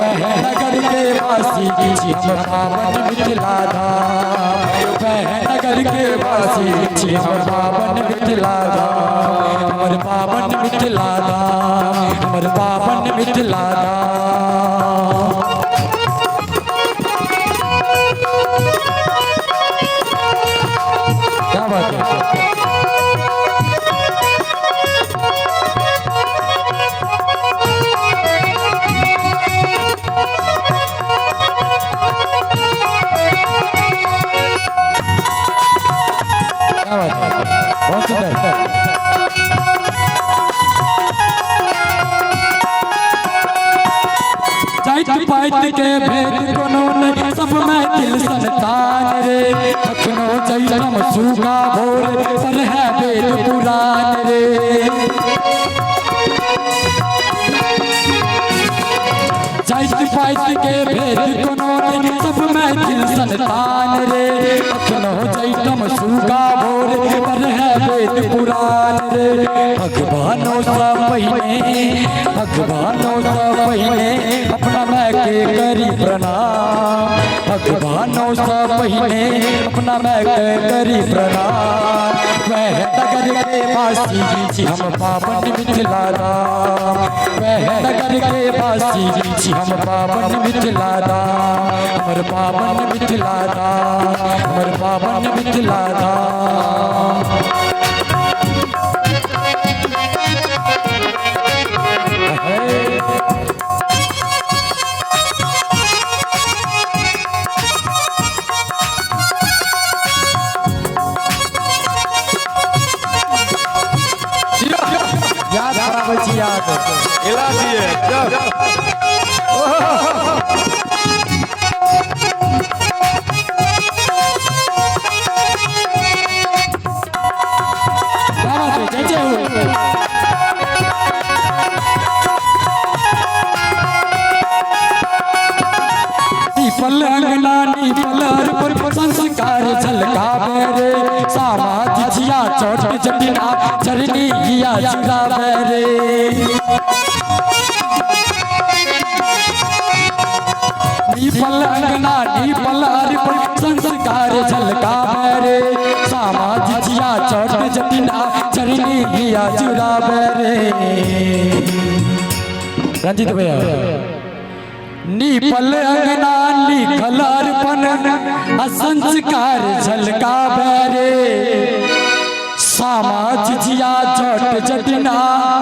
वह नगर के वासी छी हम पावन मिथिला धाम, वह नगर के वासी छी हम पावन मिथिला धाम, हमर पावन मिथिला धाम, हमर पावन मिथिला धाम। क्या बात है? बहुत सुंदर। जाइत पाइत के भेद कोनो नहीं, सब में दिल संतान रे, अखनो जन्म सूखा भोर पर है वेद पुराण रे। जाइत पाइत के भेद कोनो नहीं, सब में दिल संतान रे, अखनो जन्म सूखा भोर पर है वेद पुराण रे। भगवानों सा पहिने, भगवानों सा पहिने अपना मैं के करी प्रणाम, भगवानों सा पहिने अपना मैं के करी प्रणाम। वह नगर के वासी छी हम पावन मिथिला धाम, वह नगर के वासी छी हम पावन मिथिला धाम, हमर पावन मिथिला धाम, हमर पावन मिथिला धाम। याद इला दिए पल अंगनानी पलर पर संस्कार झलकावे रे, समाज जिया चोट जटिना चरनी हिया चुरावे रे। पल अंगनानी पलर पर संस्कार झलकावे रे, समाज जिया चोट जटिना चरनी हिया चुरावे रे। रंजित भैया नीपल अंगना लिखल अर्पण असंस्कार झलकावे रे, समाज जिया चोट जटिना